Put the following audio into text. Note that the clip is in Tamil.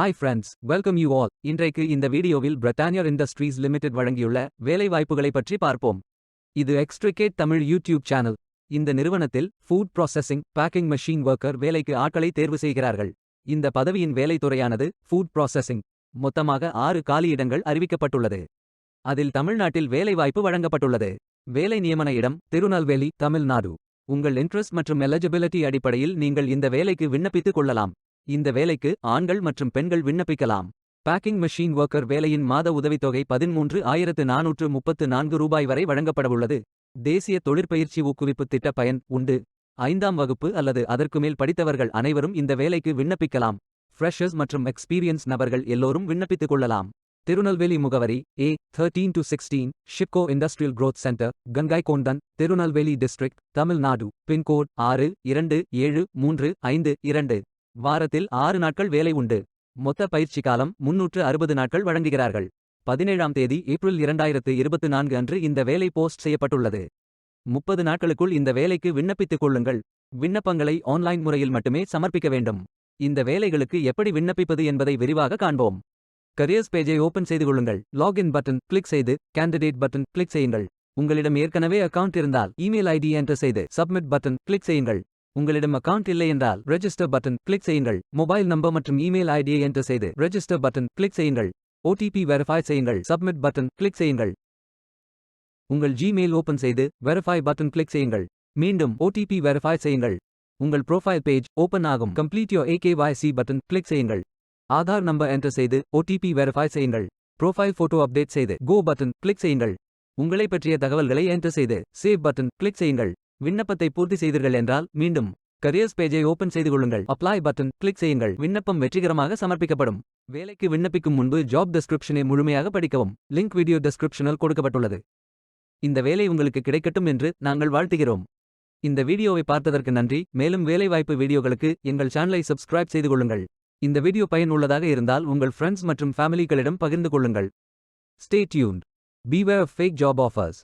Hi friends, welcome you all. இன்றைக்கு இந்த வீடியோவில் பிரிட்டானியா இண்டஸ்ட்ரீஸ் லிமிடெட் வழங்கியுள்ள வேலைவாய்ப்புகளை பற்றி பார்ப்போம். இது எக்ஸ்ட்ரிகேட் தமிழ் யூடியூப் சேனல். இந்த நிறுவனத்தில் food processing, packing machine worker வேலைக்கு ஆட்களை தேர்வு செய்கிறார்கள். இந்த பதவியின் வேலைத்துறையானது ஃபுட் ப்ராசஸிங். மொத்தமாக 6 காலியிடங்கள் அறிவிக்கப்பட்டுள்ளது. அதில் தமிழ்நாட்டில் வேலைவாய்ப்பு வழங்கப்பட்டுள்ளது. வேலை நியமன இடம் திருநெல்வேலி, தமிழ்நாடு. உங்கள் இன்ட்ரெஸ்ட் மற்றும் எலிஜிபிலிட்டி அடிப்படையில் நீங்கள் இந்த வேலைக்கு விண்ணப்பித்துக் கொள்ளலாம். இந்த வேலைக்கு ஆண்கள் மற்றும் பெண்கள் விண்ணப்பிக்கலாம். பேக்கிங் மெஷின் ஒர்க்கர் வேலையின் மாத உதவித்தொகை 13,434 ரூபாய் வரை வழங்கப்படவுள்ளது. தேசிய தொழிற்பயிற்சி ஊக்குவிப்பு திட்ட பயன் உண்டு. 5ஆம் வகுப்பு அல்லது அதற்கு மேல் படித்தவர்கள் அனைவரும் இந்த வேலைக்கு விண்ணப்பிக்கலாம். ஃப்ரெஷர்ஸ் மற்றும் எக்ஸ்பீரியன்ஸ் நபர்கள் எல்லோரும் விண்ணப்பித்துக் கொள்ளலாம். திருநெல்வேலி முகவரி A13-16 SIPCOT industrial growth centre, Gangaikondan, Tirunelveli district, Tamil Nadu. Pincode 622352. வாரத்தில் 6 நாட்கள் வேலை உண்டு. மொத்த பயிற்சி காலம் 360 நாட்கள் வழங்குகிறார்கள். 17ஆம் தேதி ஏப்ரல் 2024 அன்று இந்த வேலை போஸ்ட் செய்யப்பட்டுள்ளது. 30 நாட்களுக்குள் இந்த வேலைக்கு விண்ணப்பித்துக் கொள்ளுங்கள். விண்ணப்பங்களை ஆன்லைன் முறையில் மட்டுமே சமர்ப்பிக்க வேண்டும். இந்த வேலைகளுக்கு எப்படி விண்ணப்பிப்பது என்பதை விரிவாக காண்போம். கரியர்ஸ் பேஜை ஓபன் செய்து கொள்ளுங்கள். லாகின் பட்டன் கிளிக் செய்து கேண்டிடேட் பட்டன் கிளிக் செய்யுங்கள். உங்களிடம் ஏற்கனவே அக்கவுண்ட் இருந்தால் இமெயில் ஐடி என்டர் செய்து சப்மிட் பட்டன் கிளிக் செய்யுங்கள். உங்களிடம் அக்கவுண்ட் இல்லை என்றால் ரெஜிஸ்டர் பட்டன் கிளிக் செய்யுங்கள். மொபைல் நம்பர் மற்றும் இமெயில் ஐடியை என்டர் செய்து ரெஜிஸ்டர் பட்டன் கிளிக் செய்யுங்கள். ஓடிபி வெரிஃபை செய்யுங்கள். சப்மிட் பட்டன் கிளிக் செய்யுங்கள். உங்கள் ஜிமெயில் ஓபன் செய்து வெரிஃபை பட்டன் கிளிக் செய்யுங்கள். மீண்டும் ஓடிபி வெரிஃபை செய்யுங்கள். உங்கள் ப்ரொஃபைல் பேஜ் ஓபன் ஆகும். Complete your AKYC button click செய்யுங்கள். ஆதார் நம்பர் என்டர் செய்து ஓடிபி வெரிஃபை செய்யுங்கள். ப்ரொஃபைல் போட்டோ அப்டேட் செய்து கோ பட்டன் கிளிக் செய்யுங்கள். உங்களை பற்றிய தகவல்களை என்டர் செய்து சேவ் பட்டன் கிளிக் செய்யுங்கள். விண்ணப்பத்தை பூர்த்தி செய்தீர்கள் என்றால் மீண்டும் கரியர்ஸ் பேஜை ஓபன் செய்து கொள்ளுங்கள். அப்ளை பட்டன் கிளிக் செய்யுங்கள். விண்ணப்பம் வெற்றிகரமாக சமர்ப்பிக்கப்படும். வேலைக்கு விண்ணப்பிக்கும் முன்பு ஜாப் டெஸ்கிரிப்ஷனை முழுமையாக படிக்கவும். லிங்க் வீடியோ டெஸ்கிரிப்ஷனில் கொடுக்கப்பட்டுள்ளது. இந்த வேலை உங்களுக்கு கிடைக்கட்டும் என்று நாங்கள் வாழ்த்துகிறோம். இந்த வீடியோவை பார்த்ததற்கு நன்றி. மேலும் வேலைவாய்ப்பு வீடியோகளுக்கு எங்கள் சேனலை சப்ஸ்கிரைப் செய்து கொள்ளுங்கள். இந்த வீடியோ பயனுள்ளதாக இருந்தால் உங்கள் ஃப்ரெண்ட்ஸ் மற்றும் ஃபேமிலிகளிடம் பகிர்ந்து கொள்ளுங்கள். Stay tuned. Beware of fake job offers.